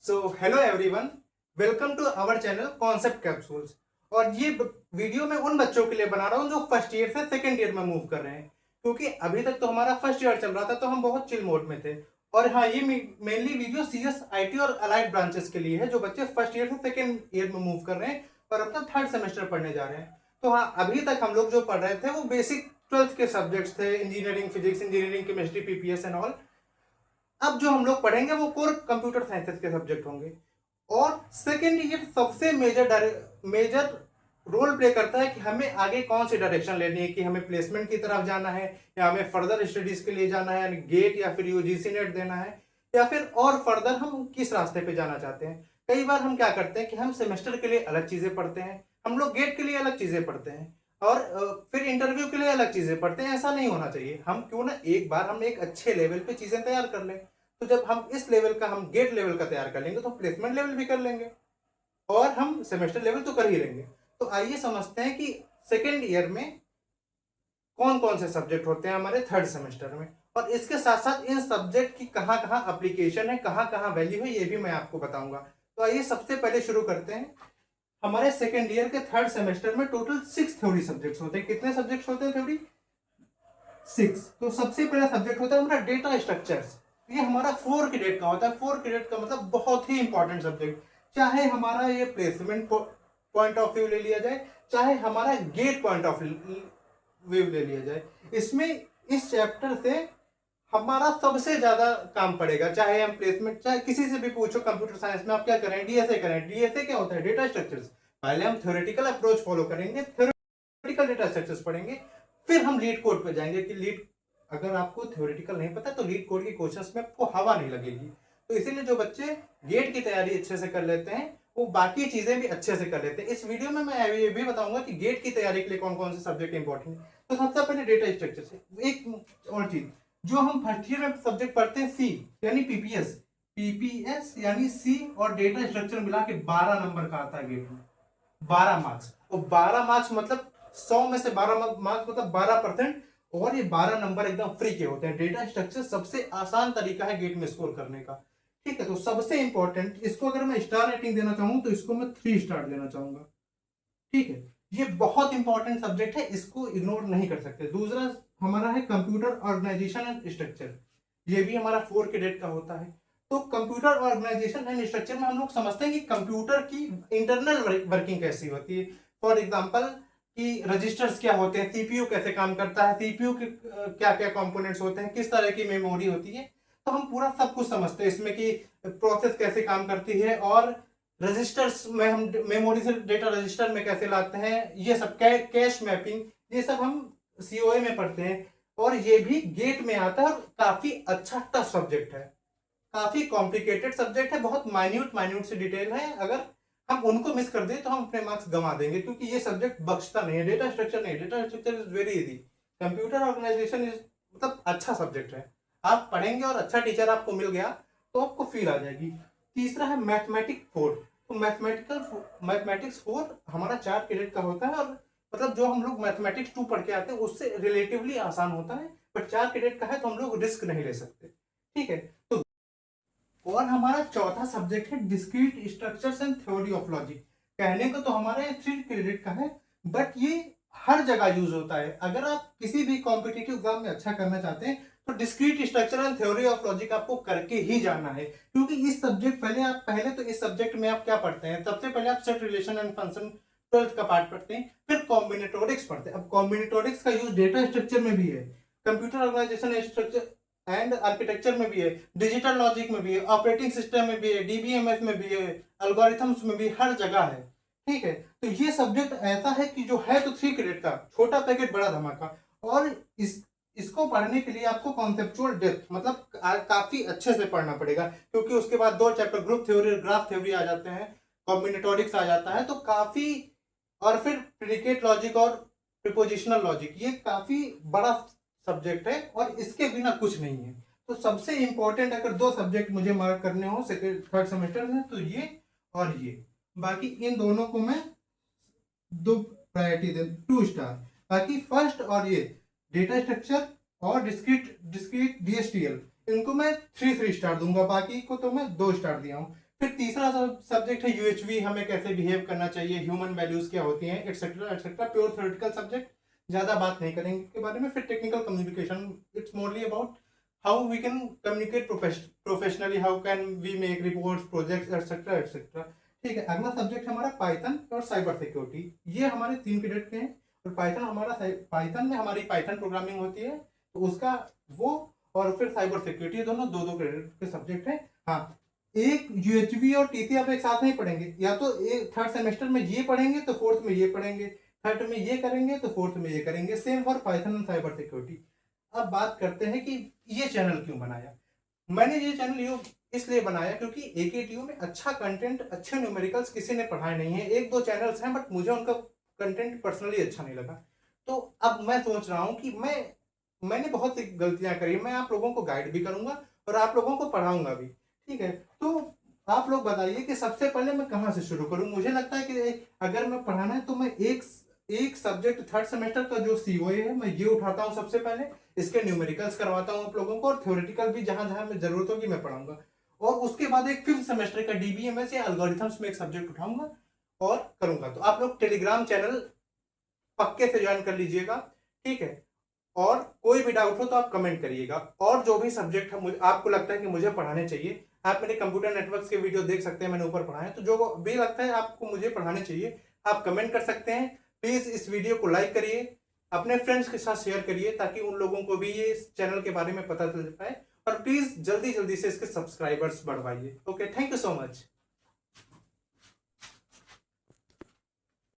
Hello everyone, welcome to our channel concept capsules. और ये video मैं उन बच्चों के लिए बना रहा हूँ जो फर्स्ट ईयर से सेकंड ईयर में मूव कर रहे हैं, क्योंकि अभी तक तो हमारा फर्स्ट ईयर चल रहा था तो हम बहुत चिल मोड में थे। और हाँ, ये मेनली वीडियो सीएस, आईटी और अलाइड ब्रांचेस के लिए है जो बच्चे फर्स्ट ईयर से सेकंड ईयर में मूव कर रहे हैं और अपना थर्ड सेमेस्टर पढ़ने जा रहे हैं। तो हाँ, अभी तक हम लोग जो पढ़ रहे थे वो बेसिक ट्वेल्थ के सब्जेक्ट्स थे, engineering physics, engineering chemistry, PPS and all. अब जो हम लोग पढ़ेंगे वो कोर कंप्यूटर साइंसेस के सब्जेक्ट होंगे। और सेकेंड ईयर सबसे मेजर रोल प्ले करता है कि हमें आगे कौन सी डायरेक्शन लेनी है, कि हमें प्लेसमेंट की तरफ जाना है या हमें फर्दर स्टडीज के लिए जाना है, यानी गेट या फिर यूजीसी नेट देना है, या फिर और फर्दर हम किस रास्ते पे जाना चाहते हैं। कई बार हम क्या करते हैं कि हम सेमेस्टर के लिए अलग चीजें पढ़ते हैं, हम लोग गेट के लिए अलग चीजें पढ़ते हैं और फिर इंटरव्यू के लिए अलग चीजें पढ़ते हैं। ऐसा नहीं होना चाहिए। हम क्यों ना एक बार हम एक अच्छे लेवल पे चीजें तैयार कर लें। तो जब हम इस लेवल का, हम गेट लेवल का तैयार कर लेंगे तो हम प्लेसमेंट लेवल भी कर लेंगे और हम सेमेस्टर लेवल तो कर ही लेंगे। तो आइए समझते हैं कि सेकेंड ईयर में कौन कौन से सब्जेक्ट होते हैं हमारे थर्ड सेमेस्टर में, और इसके साथ साथ इन सब्जेक्ट की कहाँ कहाँ अप्लीकेशन है, कहाँ कहाँ वैल्यू है, ये भी मैं आपको बताऊंगा। तो आइए सबसे पहले शुरू करते हैं। हमारे सेकेंड ईयर के थर्ड सेमेस्टर में टोटल 6 थ्योरी सब्जेक्ट्स होते हैं। कितने सब्जेक्ट्स होते हैं थ्योरी? 6। तो सबसे पहला सब्जेक्ट होता है हमारा डेटा स्ट्रक्चर्स। ये हमारा 4 क्रेडिट का होता है। 4 क्रेडिट का मतलब बहुत ही इंपॉर्टेंट सब्जेक्ट। चाहे हमारा ये प्लेसमेंट पॉइंट ऑफ व्यू ले लिया जाए, चाहे हमारा गेट पॉइंट ऑफ व्यू ले लिया जाए, इसमें इस चैप्टर से हमारा सबसे ज्यादा काम पड़ेगा। चाहे हम प्लेसमेंट, चाहे किसी से भी पूछो कंप्यूटर साइंस में आप क्या करें, डीएसए करें। डीएसए क्या होता है? Data structures. पहले हम थ्योरेटिकल अप्रोच फॉलो करेंगे, थ्योरेटिकल डेटा स्ट्रक्चर्स पढ़ेंगे, फिर हम लीड कोड पे जाएंगे कि लीड, अगर आपको थ्योरेटिकल नहीं पता तो लीड कोड के क्वेश्चंस में आपको हवा नहीं लगेगी। तो इसीलिए जो बच्चे गेट की तैयारी अच्छे से कर लेते हैं वो बाकी चीजें भी अच्छे से कर लेते हैं। इस वीडियो में मैं ये भी बताऊंगा कि गेट की तैयारी के लिए कौन कौन से सब्जेक्ट इंपॉर्टेंट है। तो सबसे पहले डेटा स्ट्रक्चर से एक और चीज, जो हम फर्स्ट ईयर में सब्जेक्ट पढ़ते हैं सी यानी पीपीएस, पीपीएस यानी सी और डेटा स्ट्रक्चर मिला के 12 नंबर का आता है गेट में। 12 मार्क्स, और 12 मार्क्स मतलब 100 में से 12 मार्क्स मतलब 12%। और ये 12 नंबर एकदम फ्री के होते हैं। डेटा स्ट्रक्चर सबसे आसान तरीका है गेट में स्कोर करने का। ठीक है, तो सबसे इंपॉर्टेंट, इसको अगर मैं स्टार रेटिंग देना चाहूँ तो इसको मैं 3 स्टार देना चाहूंगा। ठीक है, ये बहुत इंपॉर्टेंट सब्जेक्ट है, इसको इग्नोर नहीं कर सकते। दूसरा हमारा है कंप्यूटर ऑर्गेनाइजेशन एंड स्ट्रक्चर। ये भी हमारा 4 क्रेडिट का होता है। तो कंप्यूटर ऑर्गेनाइजेशन एंड स्ट्रक्चर में हम लोग समझते हैं कि कंप्यूटर की इंटरनल वर्किंग कैसी होती है। फॉर एग्जांपल कि रजिस्टर्स क्या होते हैं, सीपीयू कैसे काम करता है, सीपीयू के क्या क्या कंपोनेंट्स होते हैं, किस तरह की मेमोरी होती है। तो हम पूरा सब कुछ समझते हैं इसमें कि प्रोसेस कैसे काम करती है, और रजिस्टर्स में हम मेमोरी से डेटा रजिस्टर में कैसे लाते हैं, ये सब कैश मैपिंग, ये सब हम सीओए में पढ़ते हैं। और ये भी गेट में आता है और काफी अच्छा टफ सब्जेक्ट है, काफी कॉम्प्लिकेटेड सब्जेक्ट है, बहुत माइन्यूट माइन्यूट से डिटेल है। अगर हम उनको मिस कर दें तो हम अपने मार्क्स गंवा देंगे, क्योंकि ये सब्जेक्ट बख्शता नहीं है। डेटा स्ट्रक्चर नहीं, data structure is very easy. Computer organisation is मतलब अच्छा सब्जेक्ट है। आप पढ़ेंगे और अच्छा टीचर आपको मिल गया तो आपको फील आ जाएगी। तीसरा है मैथमेटिक्स 4। तो मैथमेटिक्स 4 हमारा 4 क्रेडिट का होता है, और मतलब जो हम लोग मैथमेटिक्स 2 पढ़ के आते हैं उससे रिलेटिवली आसान होता है, बट 4 क्रेडिट का है तो हम लोग रिस्क नहीं ले सकते। ठीक है, तो और हमारा चौथा सब्जेक्ट है discrete structures and theory of logic. कहने को तो हमारे 3 क्रेडिट का है, बट ये हर जगह यूज होता है। अगर आप किसी भी कॉम्पिटिटिव एग्जाम में अच्छा करना चाहते हैं तो discrete structure and theory of logic आपको करके ही जाना है, क्योंकि इस सब्जेक्ट पहले तो इस सब्जेक्ट में आप क्या पढ़ते हैं, सबसे पहले आप set relation and function twelfth का पार्ट पढ़ते हैं, फिर कॉम्बिनेटोरिक्स पढ़ते हैं। अब कॉम्बिनेटोरिक्स का यूज डेटा स्ट्रक्चर में भी है, computer organisation structure and architecture में भी है, डिजिटल लॉजिक में भी है, ऑपरेटिंग सिस्टम में भी है, डीबीएमएस में भी है, एल्गोरिथम्स में भी, हर जगह है। ठीक है, तो ये सब्जेक्ट ऐसा है कि जो है तो 3 क्रेडिट का, छोटा पैकेट बड़ा धमाका। और इसको पढ़ने के लिए आपको कॉन्सेप्चुअल डेप्थ मतलब काफी अच्छे से पढ़ना पड़ेगा, क्योंकि उसके बाद 2 chapter group theory, graph theory आ जाते हैं, कॉम्बिनेटोरिक्स आ जाता है, तो काफी, और फिर प्रिडिकेट लॉजिक और प्रिपोजिशनल लॉजिक, ये काफी बड़ा सब्जेक्ट है और इसके बिना कुछ नहीं है। तो सबसे इंपॉर्टेंट अगर 2 सब्जेक्ट मुझे मार्क करने हो सेकेंड थर्ड सेमेस्टर में तो ये और ये। बाकी इन दोनों को मैं 2 प्रायोरिटी दे, 2 स्टार। बाकी फर्स्ट और ये डेटा स्ट्रक्चर और डिस्क्रीट डिस्क्रीट डीएसटीएल, इनको मैं 3 स्टार दूंगा, बाकी को तो मैं 2 स्टार दिया हूँ। फिर तीसरा सब्जेक्ट है यूएचवी, हमें कैसे बिहेव करना चाहिए, ह्यूमन वैल्यूज क्या होती हैं, etcetera etcetera. Pure theoretical subject, ज़्यादा बात नहीं करेंगे के बारे में। फिर technical communication, it's morally about how we can communicate professionally, how can we make reports, projects etcetera etcetera. ठीक है, अगला सब्जेक्ट हमारा पाइथन और साइबर सिक्योरिटी। ये हमारे 3 क्रेडिट के हैं। और पाइथन पाइथन में हमारी पाइथन प्रोग्रामिंग होती है, तो उसका वो, और फिर साइबर सिक्योरिटी, दोनों 2-2 क्रेडिट के सब्जेक्ट हैं। हाँ, एक यूएचवी और टीसी आप एक साथ नहीं पढ़ेंगे, या तो एक थर्ड सेमेस्टर में ये पढ़ेंगे तो फोर्थ में ये पढ़ेंगे, थर्ड में ये करेंगे तो फोर्थ में ये करेंगे। Same for Python and cyber security. अब बात करते हैं कि ये चैनल क्यों बनाया। मैंने ये चैनल इसलिए बनाया क्योंकि एकेटीयू में अच्छा कंटेंट, अच्छे न्यूमेरिकल्स किसी ने पढ़ाए नहीं है। 1-2 चैनल्स हैं, बट मुझे उनका कंटेंट पर्सनली अच्छा नहीं लगा। तो अब मैं सोच रहा हूँ कि मैंने बहुत सी गलतियां करी, मैं आप लोगों को गाइड भी करूंगा और आप लोगों को पढ़ाऊंगा भी। ठीक है, तो आप लोग बताइए कि सबसे पहले मैं कहाँ से शुरू करूं। मुझे लगता है कि अगर मैं पढ़ाना है तो मैं एक सब्जेक्ट थर्ड सेमेस्टर का जो सीओए है, मैं ये उठाता हूँ सबसे पहले। इसके न्यूमेरिकल्स करवाता हूँ आप लोगों को, और थ्योरेटिकल भी जहां जहां मैं जरूरत होगी मैं पढ़ाऊंगा। और उसके बाद एक 5th सेमेस्टर का डीबीएमएस या एल्गोरिथम्स में एक सब्जेक्ट उठाऊंगा और करूंगा। तो आप लोग टेलीग्राम चैनल पक्के से ज्वाइन कर लीजिएगा। ठीक है, और कोई भी डाउट हो तो आप कमेंट करिएगा। और जो भी सब्जेक्ट है मुझे आपको लगता है कि मुझे पढ़ाने चाहिए, आप मेरे कंप्यूटर नेटवर्क्स के वीडियो देख सकते हैं, मैंने ऊपर पढ़ाया। तो जो भी लगता है आपको मुझे पढ़ाने चाहिए, आप कमेंट कर सकते हैं। प्लीज इस वीडियो को लाइक करिए, अपने फ्रेंड्स के साथ शेयर करिए, ताकि उन लोगों को भी ये चैनल के बारे में पता चल पाए। और प्लीज जल्दी जल्दी से इसके सब्सक्राइबर्स बढ़वाइए। Okay, thank you so much.